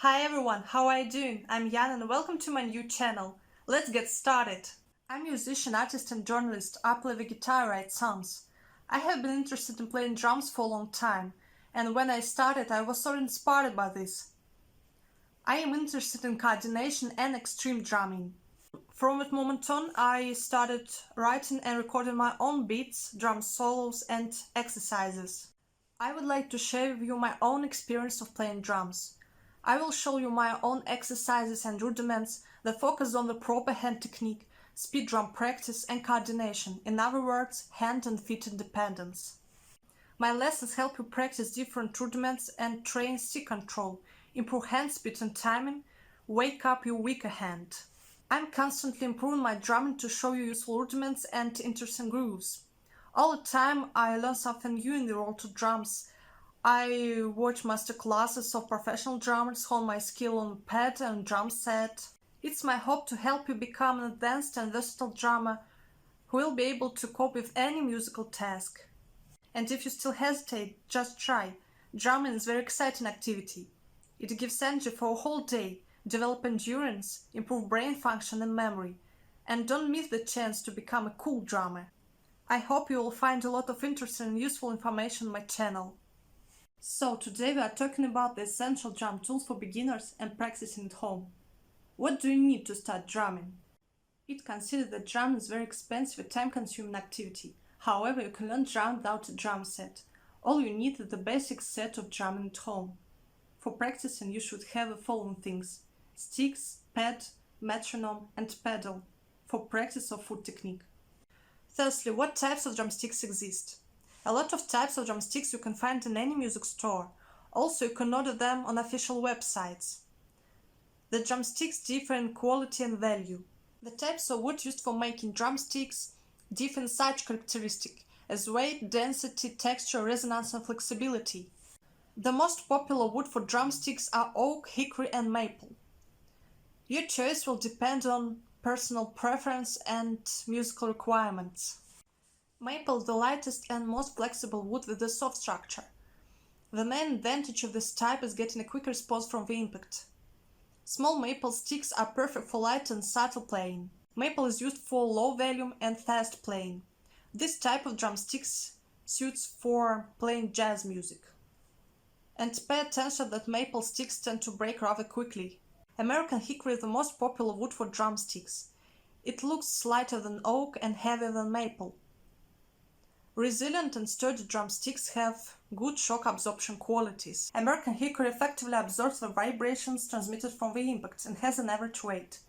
Hi everyone, how are you doing? I'm Yan and welcome to my new channel. Let's get started. I'm a musician, artist and journalist. I play the guitar, write songs. I have been interested in playing drums for a long time, and when I started I was so inspired by this. I am interested in coordination and extreme drumming. From that moment on, I started writing and recording my own beats, drum solos and exercises. I would like to share with you my own experience of playing drums. I will show you my own exercises and rudiments that focus on the proper hand technique, speed drum practice and coordination, in other words, hand and feet independence. My lessons help you practice different rudiments and train stick control, improve hand speed and timing, wake up your weaker hand. I'm constantly improving my drumming to show you useful rudiments and interesting grooves. All the time I learn something new in the world of drums. I watch master classes of professional drummers, hone my skill on pad and drum set. It's my hope to help you become an advanced and versatile drummer who will be able to cope with any musical task. And if you still hesitate, just try. Drumming is a very exciting activity. It gives energy for a whole day, develop endurance, improve brain function and memory, and don't miss the chance to become a cool drummer. I hope you will find a lot of interesting and useful information on my channel. So today we are talking about the essential drum tools for beginners and practicing at home. What do you need to start drumming? It's considered that drumming is very expensive and time-consuming activity. However, you can learn drumming without a drum set. All you need is the basic set of drumming at home. For practicing, you should have the following things: sticks, pad, metronome, and pedal for practice of foot technique. Firstly, what types of drumsticks exist? A lot of types of drumsticks you can find in any music store. Also, you can order them on official websites. The drumsticks differ in quality and value. The types of wood used for making drumsticks differ in such characteristics as weight, density, texture, resonance, and flexibility. The most popular wood for drumsticks are oak, hickory, and maple. Your choice will depend on personal preference and musical requirements. Maple is the lightest and most flexible wood with a soft structure. The main advantage of this type is getting a quick response from the impact. Small maple sticks are perfect for light and subtle playing. Maple is used for low volume and fast playing. This type of drumsticks suits for playing jazz music. And pay attention that maple sticks tend to break rather quickly. American hickory is the most popular wood for drumsticks. It looks lighter than oak and heavier than maple. Resilient and sturdy drumsticks have good shock absorption qualities. American hickory effectively absorbs the vibrations transmitted from the impact and has an average weight.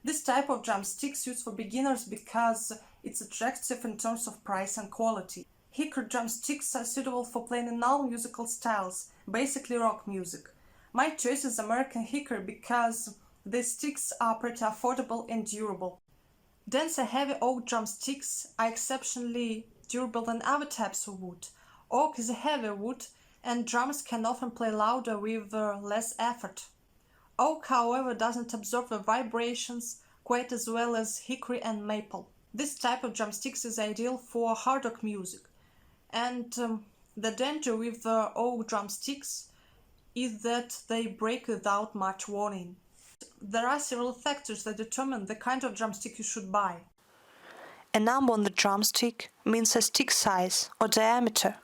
This type of drumstick suits for beginners because it's attractive in terms of price and quality. Hickory drumsticks are suitable for playing in all musical styles, basically rock music. My choice is American hickory because these sticks are pretty affordable and durable. Dense and heavy oak drumsticks are exceptionally durable than other types of wood. Oak is a heavier wood and drummers can often play louder with less effort. Oak, however, doesn't absorb the vibrations quite as well as hickory and maple. This type of drumsticks is ideal for hard rock music, and the danger with the oak drumsticks is that they break without much warning. There are several factors that determine the kind of drumstick you should buy. A number on the drumstick means a stick size or diameter.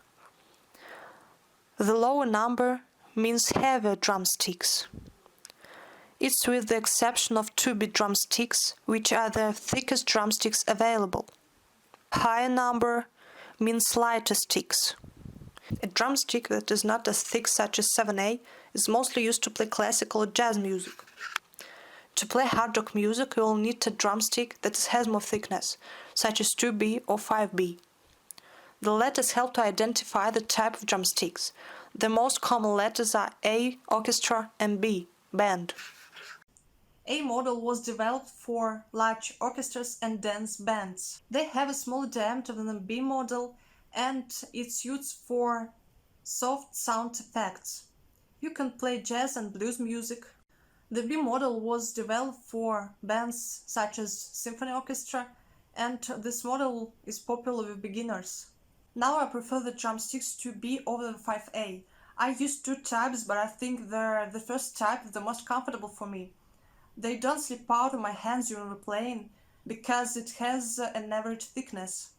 The lower number means heavier drumsticks. It's with the exception of 2-beat drumsticks, which are the thickest drumsticks available. Higher number means lighter sticks. A drumstick that is not as thick, such as 7A, is mostly used to play classical or jazz music. To play hard rock music, you will need a drumstick that has more thickness, such as 2B or 5B. The letters help to identify the type of drumsticks. The most common letters are A, orchestra, and B, band. A model was developed for large orchestras and dance bands. They have a smaller diameter than the B model and it suits for soft sound effects. You can play jazz and blues music. The B model was developed for bands such as symphony orchestra, and this model is popular with beginners. Now I prefer the drumsticks to B over the 5A. I use two types, but I think the first type is the most comfortable for me. They don't slip out of my hands during playing because it has an average thickness.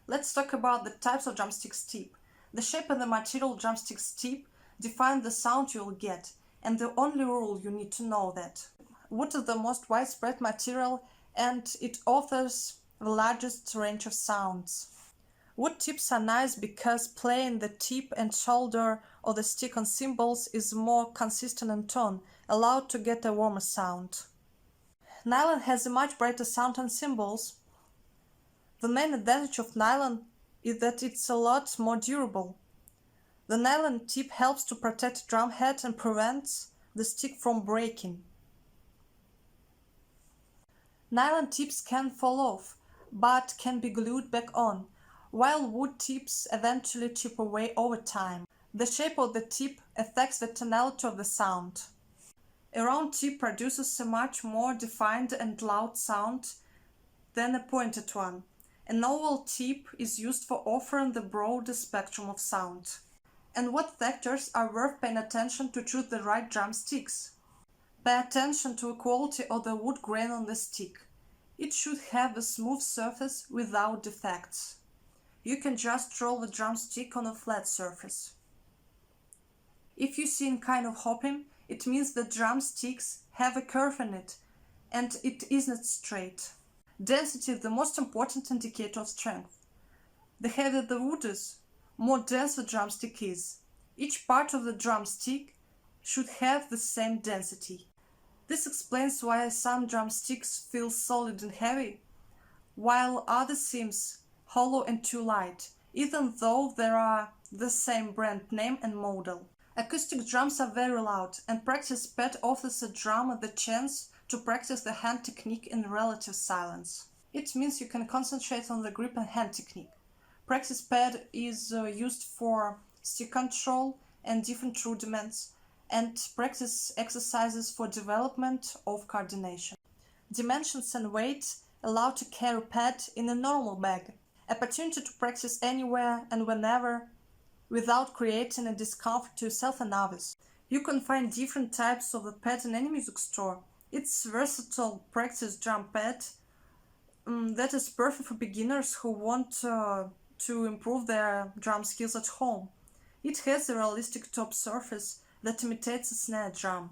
Let's talk about the types of drumsticks tip. The shape and the material drumsticks tip define the sound you'll get, and the only rule you need to know that. Wood is the most widespread material and it offers the largest range of sounds. Wood tips are nice because playing the tip and shoulder or the stick on cymbals is more consistent in tone, allowed to get a warmer sound. Nylon has a much brighter sound on cymbals. The main advantage of nylon is that it's a lot more durable. The nylon tip helps to protect the drum head and prevents the stick from breaking. Nylon tips can fall off, but can be glued back on, while wood tips eventually chip away over time. The shape of the tip affects the tonality of the sound. A round tip produces a much more defined and loud sound than a pointed one. An oval tip is used for offering the broadest spectrum of sound. And what factors are worth paying attention to choose the right drumsticks? Pay attention to the quality of the wood grain on the stick. It should have a smooth surface without defects. You can just roll the drumstick on a flat surface. If you see any kind of hopping, it means the drumsticks have a curve in it and it isn't straight. Density is the most important indicator of strength. The heavier the wood is, more dense the drumstick is. Each part of the drumstick should have the same density. This explains why some drumsticks feel solid and heavy, while others seem hollow and too light, even though they are the same brand name and model. Acoustic drums are very loud, and practice pad offers a drummer the chance to practice the hand technique in relative silence. It means you can concentrate on the grip and hand technique. Practice pad is used for stick control and different rudiments, and practice exercises for development of coordination. Dimensions and weight allow to carry pad in a normal bag. Opportunity to practice anywhere and whenever without creating a discomfort to yourself and others. You can find different types of the pad in any music store. It's versatile practice drum pad that is perfect for beginners who want to improve their drum skills at home. It has a realistic top surface that imitates a snare drum.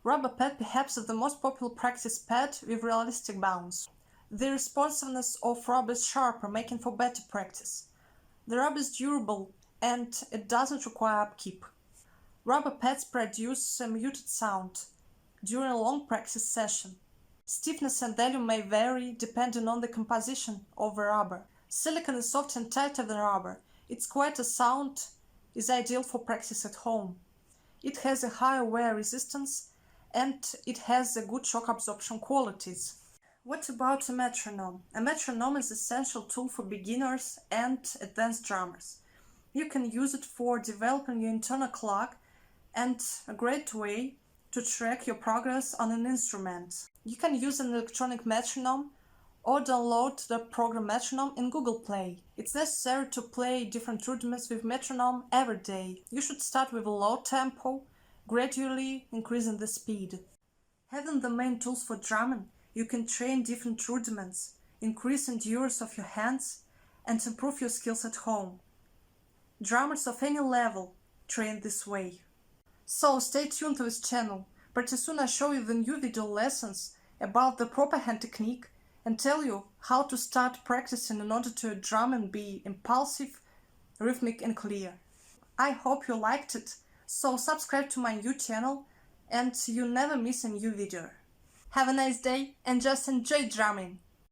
Rubber pad perhaps is the most popular practice pad with realistic bounce. The responsiveness of rubber is sharper, making for better practice. The rubber is durable and it doesn't require upkeep. Rubber pads produce a muted sound during a long practice session. Stiffness and volume may vary depending on the composition of the rubber. Silicone is soft and tighter than rubber. Its quieter sound is ideal for practice at home. It has a higher wear resistance and it has a good shock absorption qualities. What about a metronome? A metronome is an essential tool for beginners and advanced drummers. You can use it for developing your internal clock and a great way to track your progress on an instrument. You can use an electronic metronome or download the program Metronome in Google Play. It's necessary to play different rudiments with metronome every day. You should start with a low tempo, gradually increasing the speed. Having the main tools for drumming, you can train different rudiments, increase endurance of your hands, and improve your skills at home. Drummers of any level train this way. So stay tuned to this channel. Pretty soon I show you the new video lessons about the proper hand technique and tell you how to start practicing in order to drum and be impulsive, rhythmic and clear. I hope you liked it, so subscribe to my new channel and you never miss a new video. Have a nice day and just enjoy drumming!